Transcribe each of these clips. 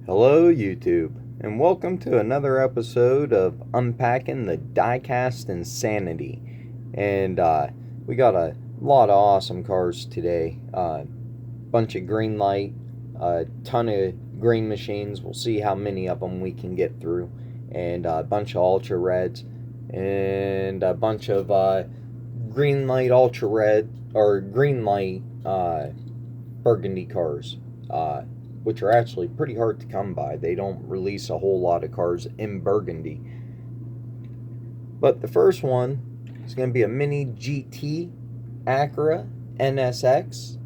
Hello YouTube, and welcome to another episode of Unpacking the Diecast Insanity. And we got a lot of awesome cars today. Bunch of Greenlight, a ton of green machines. We'll see how many of them we can get through. And a bunch of Ultra Reds, and a bunch of Greenlight Ultra Red, or Greenlight Burgundy cars. Which are actually pretty hard to come by. They don't release a whole lot of cars in Burgundy. But the first one is going to be a mini GT Acura NSX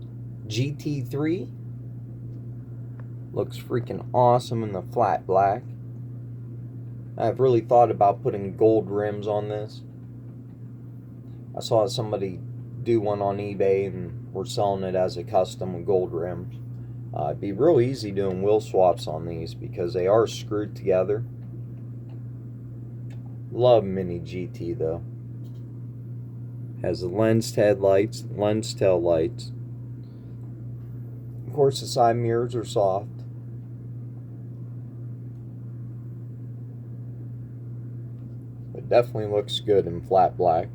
GT3. Looks freaking awesome in the flat black. I've really thought about putting gold rims on this. I saw somebody do one on eBay and were selling it as a custom with gold rims. It'd be real easy doing wheel swaps on these because they are screwed together. Love mini GT though. Has the lensed headlights, lensed tail lights. Of course the side mirrors are soft. But definitely looks good in flat black.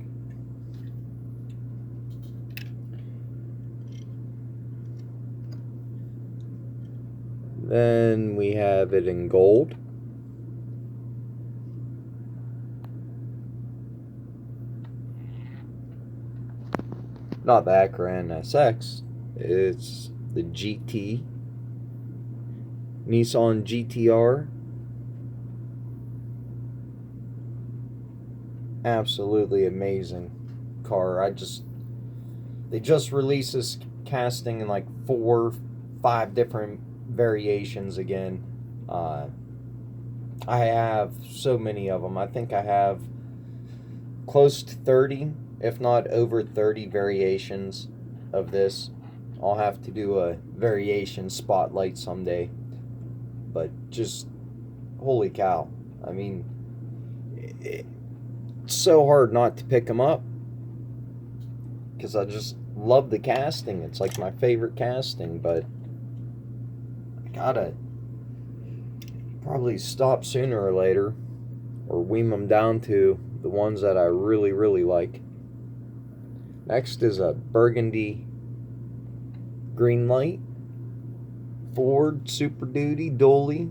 Then we have it in gold. Not the Acura NSX, it's the GT Nissan GTR. Absolutely amazing car. They just released this casting in like 4-5 different variations again. I have so many of them. I think I have close to 30, if not over 30 variations of this. I'll have to do a variation spotlight someday. But just, holy cow. I mean, it's so hard not to pick them up because I just love the casting. It's like my favorite casting, but gotta probably stop sooner or later or wean them down to the ones that I really like. Next is a Burgundy Greenlight Ford Super Duty Dolly.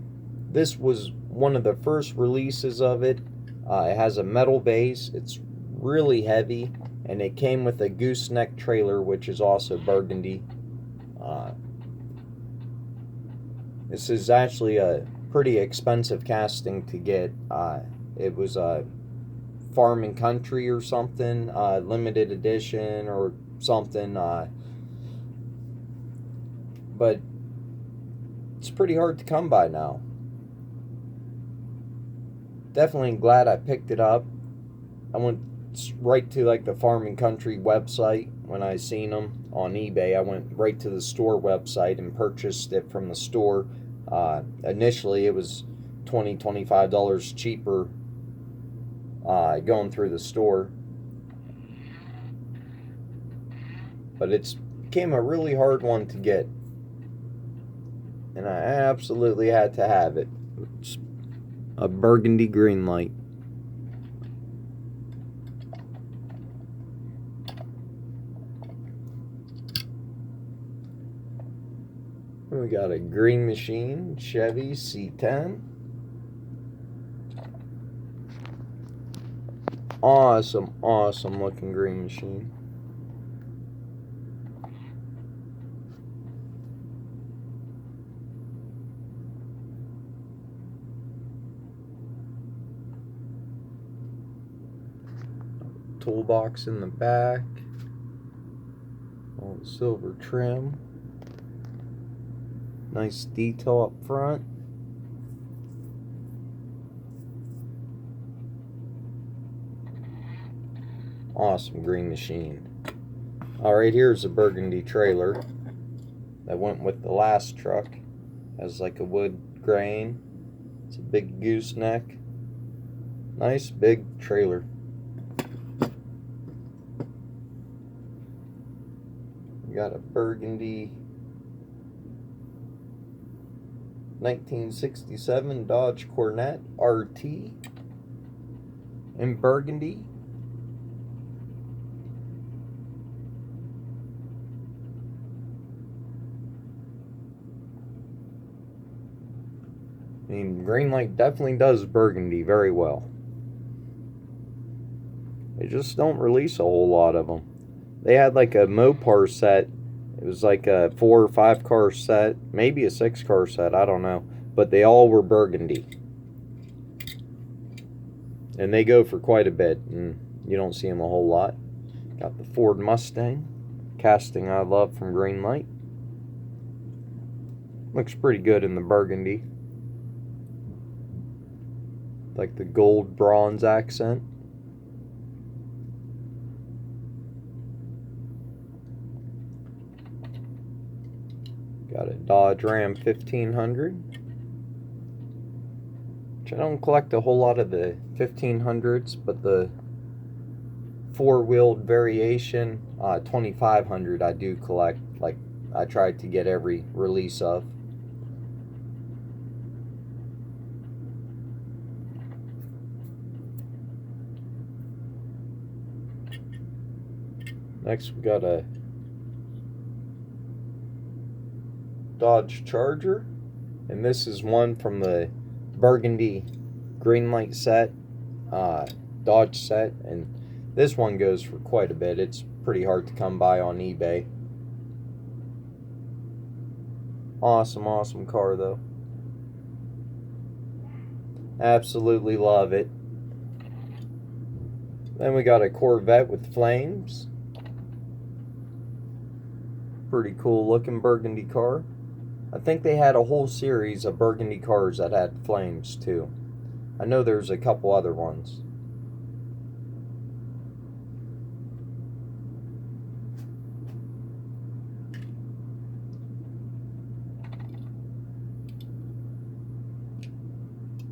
This was one of the first releases of it. It has a metal base. It's really heavy, and it came with a gooseneck trailer, which is also Burgundy. This is actually a pretty expensive casting to get. It was a Farm and Country or something, limited edition or something. But it's pretty hard to come by now. Definitely glad I picked it up. I went right to like the Farm and Country website when I seen them on eBay. I went right to the store website and purchased it from the store. Initially it was $25 cheaper going through the store, but it's became a really hard one to get, and I absolutely had to have it. It's a Burgundy Greenlight. We got a green machine, Chevy C10. Awesome looking green machine. Toolbox in the back. All the silver trim. Nice detail up front. Awesome green machine. Alright, here's a Burgundy trailer that went with the last truck. Has like a wood grain. It's a big gooseneck. Nice big trailer. We got a Burgundy 1967 Dodge Corvette RT in burgundy. I mean, Greenlight definitely does burgundy very well. They just don't release a whole lot of them. They had like a Mopar set. It was like a 4 or 5 car set, maybe a 6 car set, I don't know. But they all were burgundy. And they go for quite a bit, and you don't see them a whole lot. Got the Ford Mustang, casting I love from Greenlight. Looks pretty good in the burgundy. Like the gold bronze accent. Got a Dodge Ram 1500. Which I don't collect a whole lot of the 1500s, but the four-wheeled variation 2500 I do collect. Like, I tried to get every release of. Next we got a Dodge Charger, and this is one from the Burgundy Greenlight set, Dodge set, and this one goes for quite a bit. It's pretty hard to come by on eBay. Awesome car though. Absolutely love it. Then we got a Corvette with flames. Pretty cool looking burgundy car. I think they had a whole series of burgundy cars that had flames too. I know there's a couple other ones.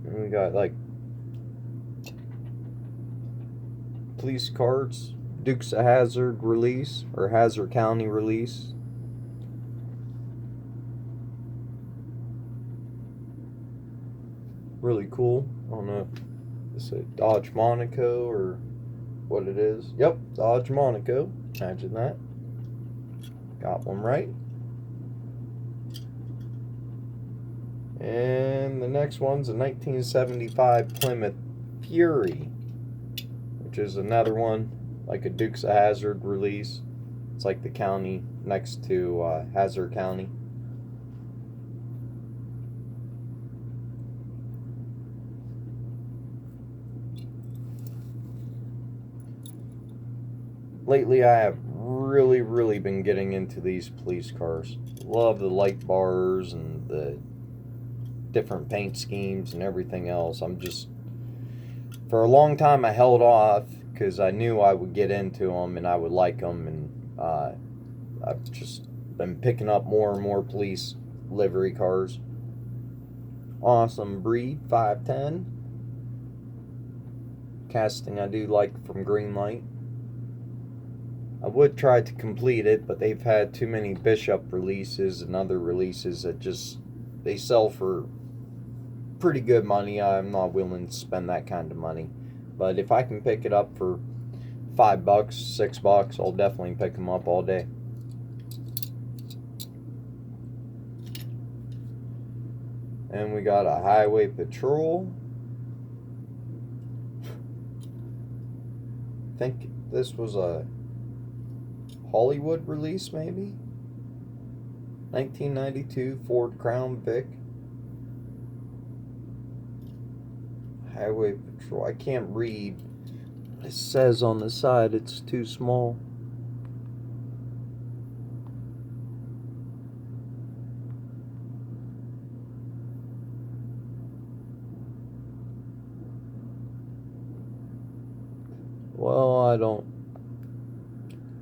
And we got like police cars, Dukes of Hazzard release or Hazzard County release. Really cool. I don't know if it's a Dodge Monaco or what it is. Yep, Dodge Monaco. Imagine that. Got one right. And the next one's a 1975 Plymouth Fury, which is another one like a Dukes of Hazzard release. It's like the county next to Hazzard County. Lately, I have really been getting into these police cars. Love the light bars and the different paint schemes and everything else. For a long time, I held off because I knew I would get into them and I would like them. And I've just been picking up more and more police livery cars. Awesome breed, 510. Casting I do like from Greenlight. I would try to complete it, but they've had too many Bishop releases and other releases that they sell for pretty good money. I'm not willing to spend that kind of money. But if I can pick it up for $5, $6, I'll definitely pick them up all day. And we got a Highway Patrol. I think this was a Hollywood release, maybe? 1992 Ford Crown Vic. Highway Patrol. I can't read what it says on the side. It's too small. Well, I don't.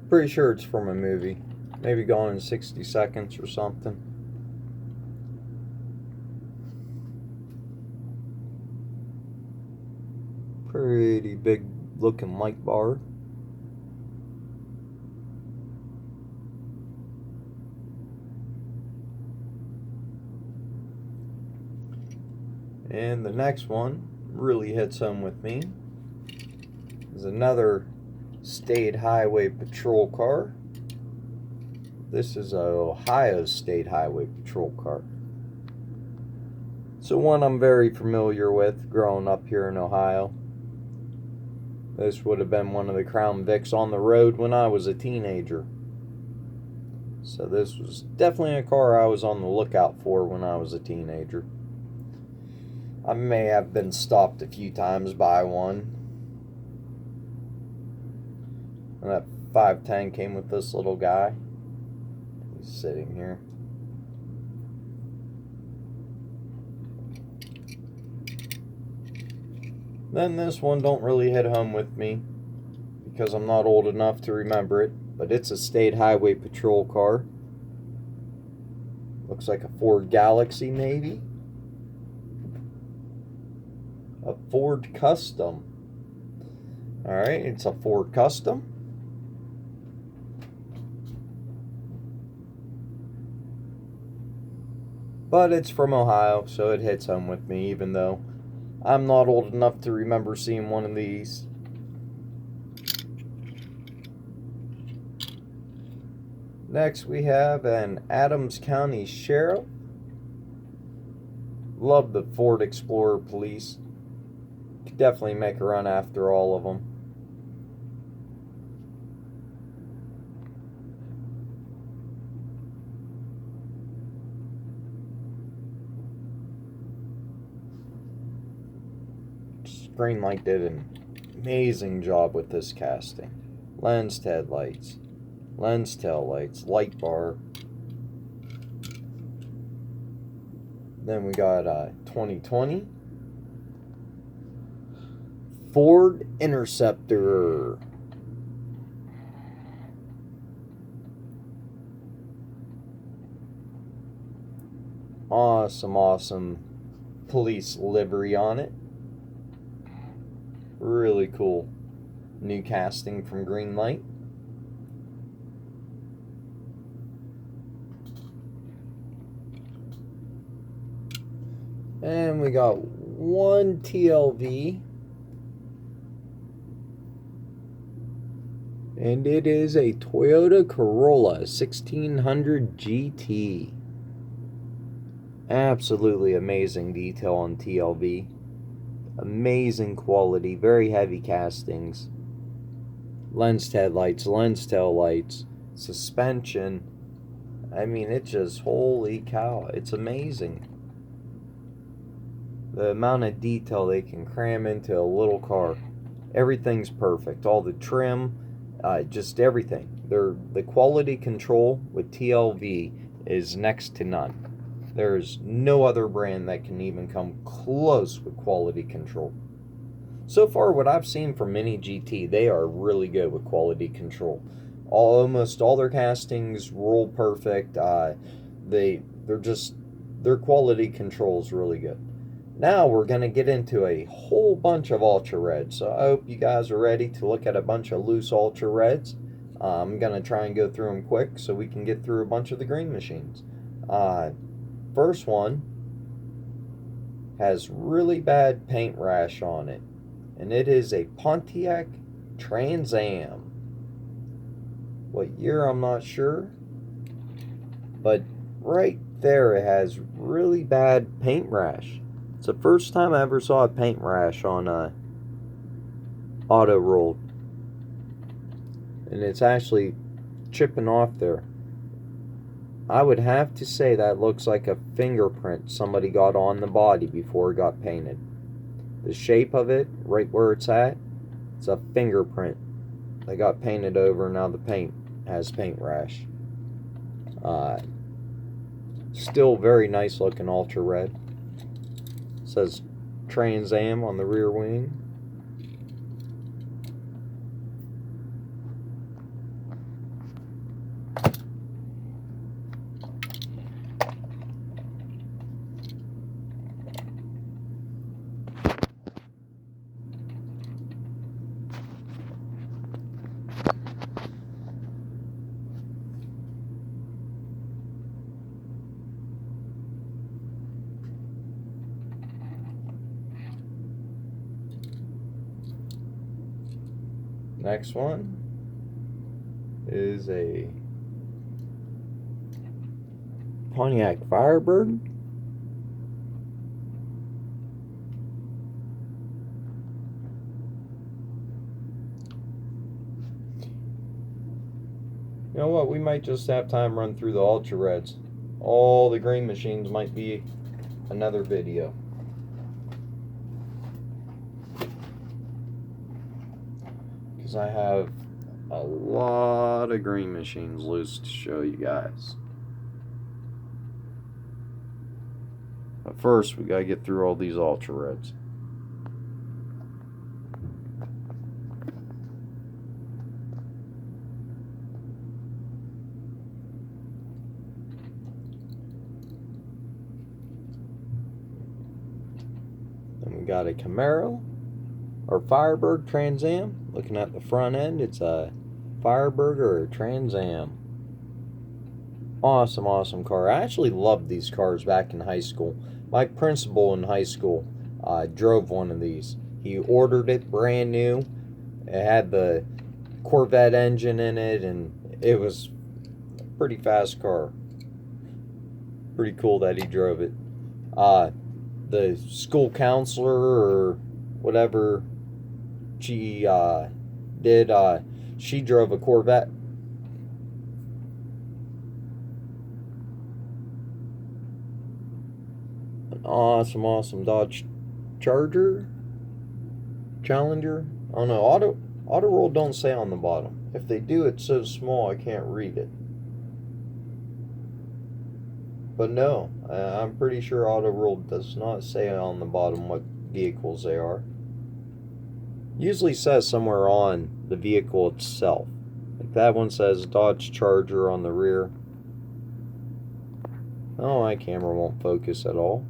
Pretty sure it's from a movie. Maybe Gone in 60 Seconds or something. Pretty big looking light bar. And the next one really hits home with me. Is another State Highway Patrol car. This is a Ohio State Highway Patrol car. So one I'm very familiar with growing up here in Ohio. This would have been one of the Crown Vics on the road when I was a teenager. So this was definitely a car I was on the lookout for when I was a teenager. I may have been stopped a few times by one. And that 510 came with this little guy. He's sitting here. Then this one don't really hit home with me because I'm not old enough to remember it, but it's a State Highway Patrol car. Looks like a Ford Galaxy maybe. A Ford Custom. Alright, it's a Ford Custom. But it's from Ohio, so it hits home with me, even though I'm not old enough to remember seeing one of these. Next we have an Adams County Sheriff. Love the Ford Explorer Police. Could definitely make a run after all of them. Greenlight did an amazing job with this casting. Lens headlights, lens tail lights, light bar. Then we got 2020 Ford Interceptor. Awesome police livery on it. Really cool new casting from Greenlight. And we got one TLV. And it is a Toyota Corolla 1600 GT. Absolutely amazing detail on TLV. Amazing quality, very heavy castings. Lens headlights, lens tail lights, suspension. I mean, it just, holy cow, it's amazing. The amount of detail they can cram into a little car. Everything's perfect. All the trim, just everything. The quality control with TLV is next to none. There's no other brand that can even come close with quality control. So far, what I've seen from Mini GT, they are really good with quality control. Almost all their castings roll perfect. Their quality control is really good. Now we're going to get into a whole bunch of ultra reds. So I hope you guys are ready to look at a bunch of loose ultra reds. I'm going to try and go through them quick so we can get through a bunch of the green machines. First one has really bad paint rash on it, and it is a Pontiac Trans Am. What year, I'm not sure, but right there it has really bad paint rash. It's the first time I ever saw a paint rash on a auto roll, and it's actually chipping off there. I would have to say that looks like a fingerprint somebody got on the body before it got painted. The shape of it, right where it's at, it's a fingerprint. They got painted over, now the paint has paint rash. Still very nice looking ultra red. Says Trans Am on the rear wing. Next one is a Pontiac Firebird. You know what? We might just have time run through the Ultra Reds. All the green machines might be another video. Because I have a lot of green machines loose to show you guys. But first, we gotta get through all these Ultra Reds. Then we got a Camaro, or Firebird Trans Am. Looking at the front end, it's a Firebird or a Trans Am. Awesome, awesome car. I actually loved these cars back in high school. My principal in high school drove one of these. He ordered it brand new. It had the Corvette engine in it, and it was a pretty fast car. Pretty cool that he drove it. The school counselor or whatever she did, she drove a Corvette. An awesome, awesome Dodge Challenger. I don't know. Auto roll don't say on the bottom. If they do, it's so small I can't read it. But no, I'm pretty sure Auto roll does not say on the bottom what vehicles they are. Usually says somewhere on the vehicle itself. Like that one says Dodge Charger on the rear. Oh, my camera won't focus at all.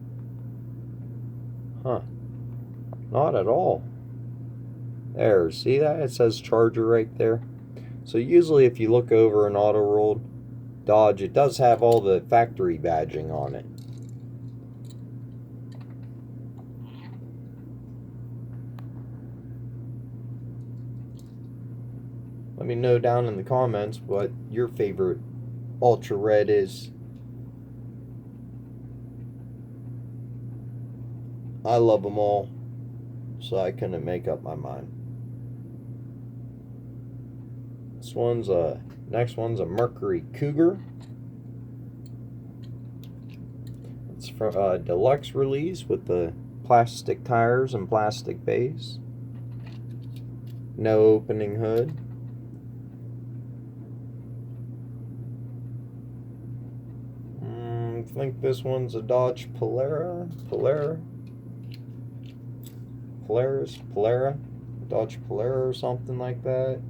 Huh. Not at all. There, see that? It says Charger right there. So usually if you look over an auto rolled Dodge, it does have all the factory badging on it. Let me know down in the comments what your favorite Ultra Red is. I love them all, so I couldn't make up my mind. Next one's a Mercury Cougar. It's from a deluxe release with the plastic tires and plastic base. No opening hood. I think this one's a Dodge Polara, Dodge Polara or something like that.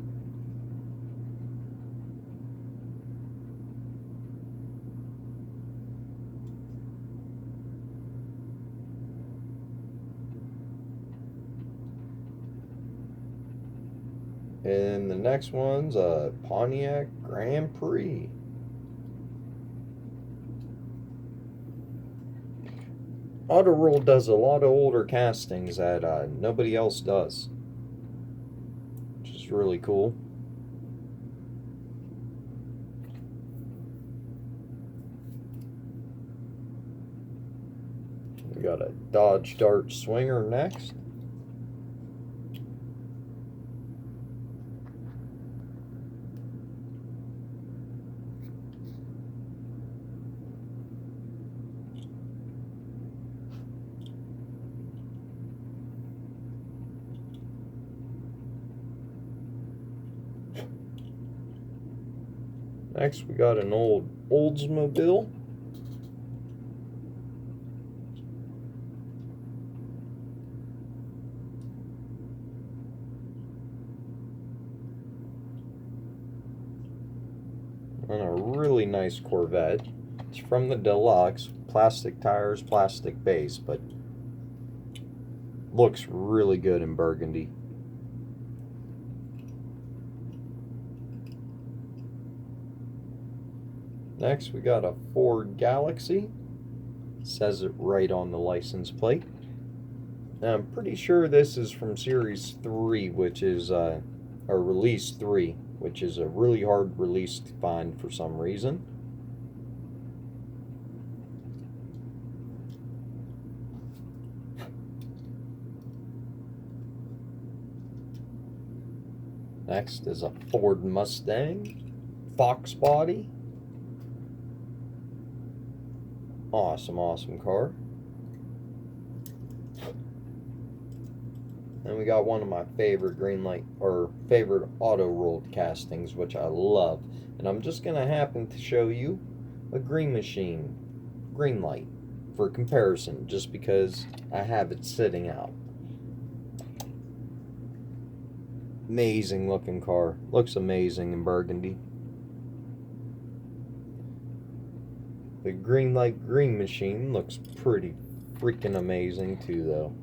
And the next one's a Pontiac Grand Prix. Auto Roll does a lot of older castings that nobody else does, which is really cool. We got a Dodge Dart Swinger next. Next, we got an old Oldsmobile. And a really nice Corvette. It's from the deluxe, plastic tires, plastic base, but looks really good in burgundy. Next, we got a Ford Galaxy. It says it right on the license plate. Now, I'm pretty sure this is from Series 3, which is or release 3, which is a really hard release to find for some reason. Next is a Ford Mustang, Fox body. Awesome, awesome car. And we got one of my favorite Greenlight, or favorite auto rolled castings, which I love. And I'm just going to happen to show you a Green Machine Greenlight for comparison, just because I have it sitting out. Amazing looking car. Looks amazing in burgundy. The Greenlight Green Machine looks pretty freaking amazing too, though.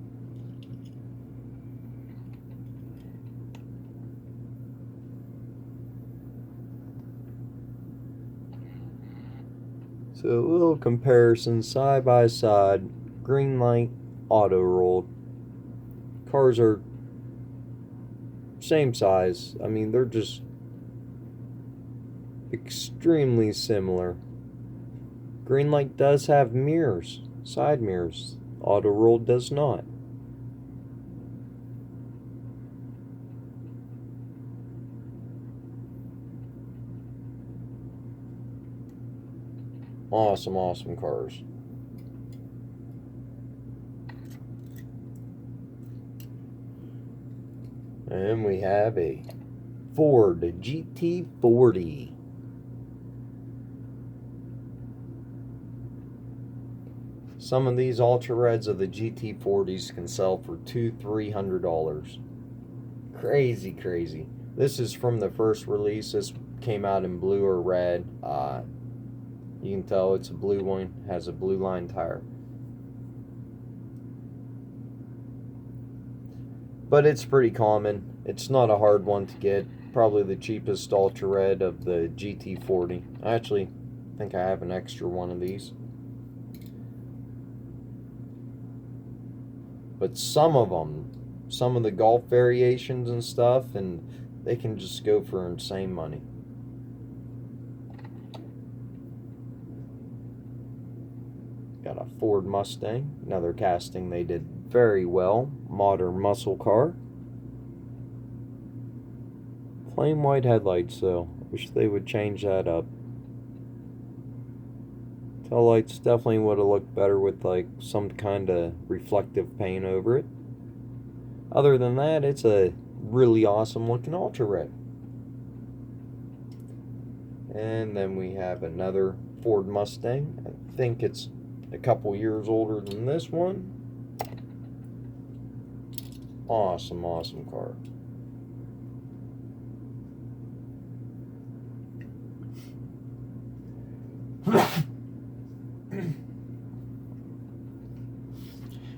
So a little comparison side by side. Greenlight auto rolled. Cars are same size. I mean, they're just extremely similar. Greenlight does have mirrors, side mirrors. Auto rolled does not. Awesome, awesome cars. And we have a Ford GT40. Some of these ultra reds of the GT40s can sell for $200-300. Crazy, crazy. This is from the first release. This came out in blue or red. You can tell it's a blue one. Has a blue line tire. But it's pretty common. It's not a hard one to get. Probably the cheapest ultra red of the GT40. I actually think I have an extra one of these. But some of them, some of the Golf variations and stuff, and they can just go for insane money. Got a Ford Mustang, another casting they did very well. Modern muscle car. Flame white headlights though. Wish they would change that up. Tail lights definitely would have looked better with like some kind of reflective paint over it. Other than that, it's a really awesome looking ultra red. And then we have another Ford Mustang. I think it's a couple years older than this one. Awesome, awesome car.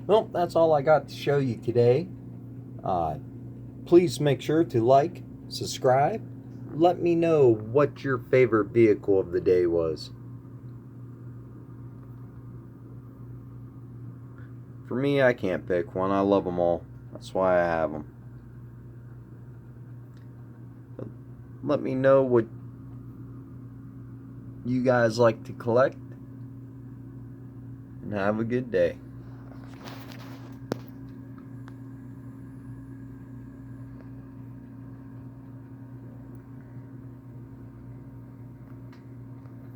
Well, that's all I got to show you today. Please make sure to like, subscribe. Let me know what your favorite vehicle of the day was. For me, I can't pick one. I love them all. That's why I have them. Let me know what you guys like to collect. And have a good day.